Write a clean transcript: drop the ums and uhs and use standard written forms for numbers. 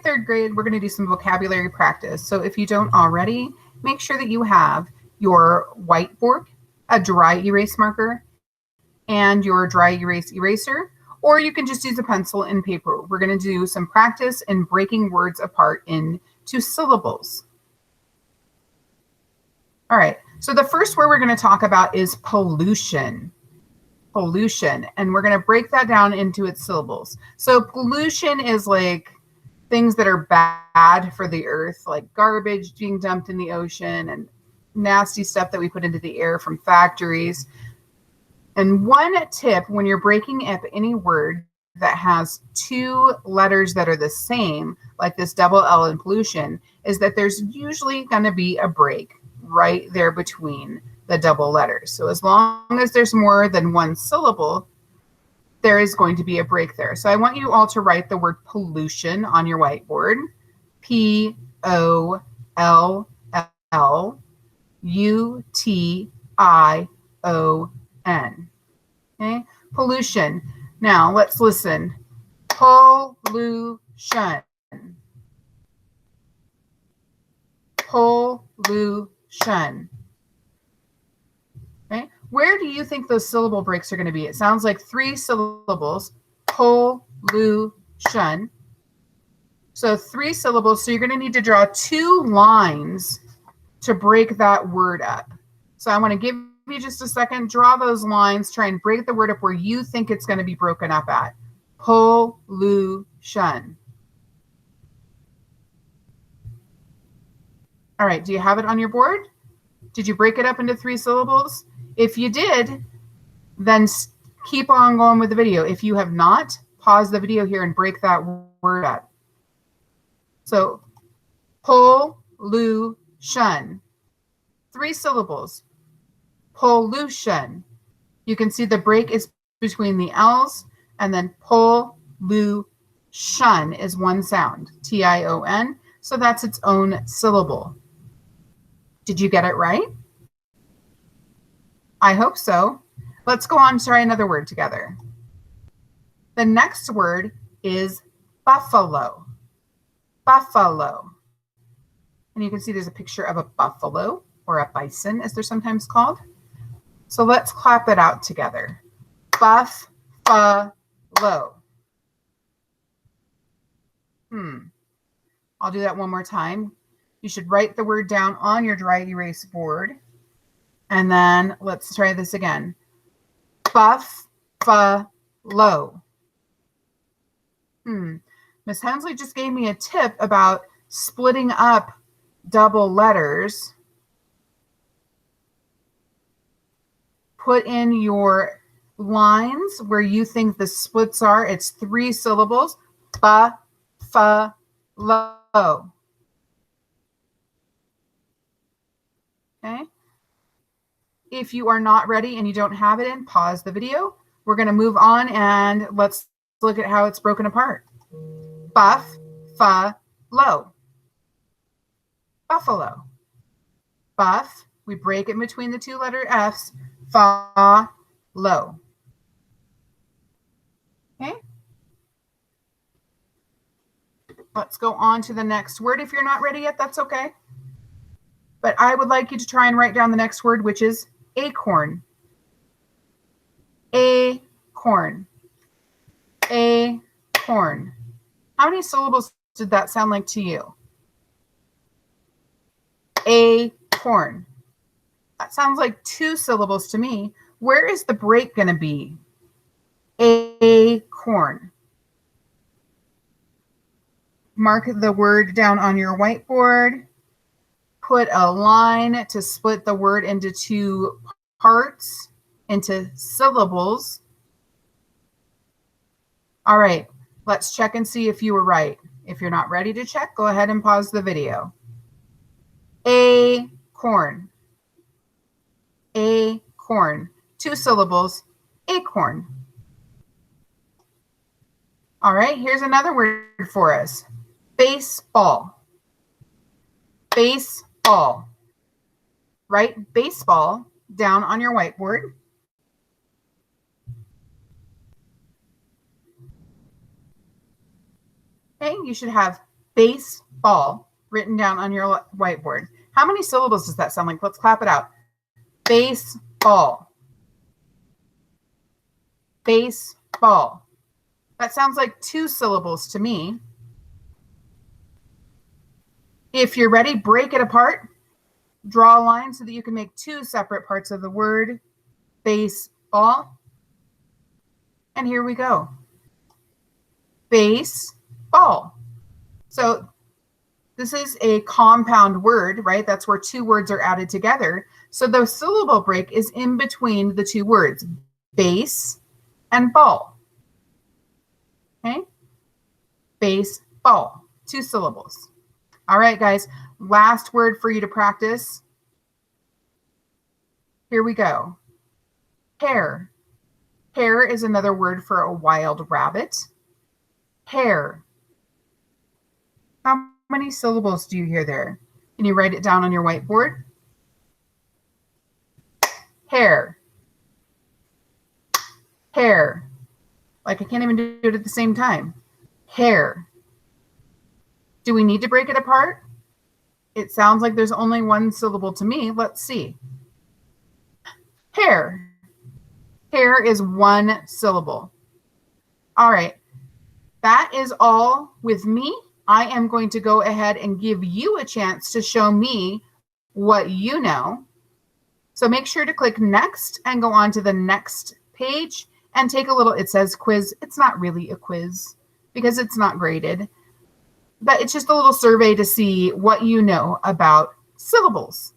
third grade, we're going to do some vocabulary practice. So if you don't already, make sure that you have your whiteboard, a dry erase marker, and your dry erase eraser, or you can just use a pencil and paper. We're going to do some practice in breaking words apart into syllables. All right, so the first word we're going to talk about is pollution. Pollution, and we're going to break that down into its syllables. So pollution is like things that are bad for the earth, like garbage being dumped in the ocean and nasty stuff that we put into the air from factories. And one tip when you're breaking up any word that has two letters that are the same, like this double L in pollution, is that there's usually going to be a break right there between the double letters. So as long as there's more than one syllable, there is going to be a break there. So I want you all to write the word pollution on your whiteboard. Pollution. Okay, pollution. Now let's listen. Pollution. Pollution. Okay, where do you think those syllable breaks are going to be? It sounds like 3 syllables. Pollution. So 3 syllables. So you're going to need to draw 2 lines to break that word up. So I want to give you just a second. Draw those lines. Try and break the word up where you think it's going to be broken up at. Pollution. All right. Do you have it on your board? Did you break it up into 3 syllables? If you did, then keep on going with the video. If you have not, pause the video here and break that word up. So, pollution. 3 syllables. Pollution. You can see the break is between the L's, and then pollution is one sound, T-I-O-N. So that's its own syllable. Did you get it right? I hope so. Let's go on to try another word together. The next word is buffalo. Buffalo. And you can see there's a picture of a buffalo, or a bison as they're sometimes called. So let's clap it out together. Buffalo. I'll do that one more time. You should write the word down on your dry erase board. And then let's try this again. Buffalo. Miss Hensley just gave me a tip about splitting up double letters. Put in your lines where you think the splits are. It's 3 syllables. Buffalo. Okay. If you are not ready and you don't have it in, pause the video. We're going to move on and let's look at how it's broken apart. Buffalo. Buffalo. Buff, we break it between the 2 letter F's. Follow. Okay. Let's go on to the next word. If you're not ready yet, that's okay. But I would like you to try and write down the next word, which is acorn. Acorn. Acorn. How many syllables did that sound like to you? Acorn. That sounds like 2 syllables to me. Where is the break going to be? Acorn. Mark the word down on your whiteboard. Put a line to split the word into 2 parts, into syllables. All right, let's check and see if you were right. If you're not ready to check, go ahead and pause the video. Acorn. Acorn. 2 syllables. Acorn. All right, here's another word for us. Baseball. Baseball. Write baseball down on your whiteboard. Okay, you should have Baseball written down on your whiteboard. How many syllables does that sound like? Let's clap it out. Baseball. Baseball. That sounds like 2 syllables to me. If you're ready, break it apart. Draw a line so that you can make 2 separate parts of the word baseball. And here we go. Baseball. So this is a compound word, right? That's where 2 words are added together. So the syllable break is in between the 2 words, base and ball. Okay? Baseball. 2 syllables. All right, guys. Last word for you to practice. Here we go. Hare. Hare is another word for a wild rabbit. Hare. How many syllables do you hear there? Can you write it down on your whiteboard? Hare. Hare. Like I can't even do it at the same time. Hare. Do we need to break it apart? It sounds like there's only 1 syllable to me. Let's see. Hare. Hare is 1 syllable. All right. That is all with me. I am going to go ahead and give you a chance to show me what you know. So make sure to click next and go on to the next page and take a little, it says quiz. It's not really a quiz because it's not graded, but it's just a little survey to see what you know about syllables.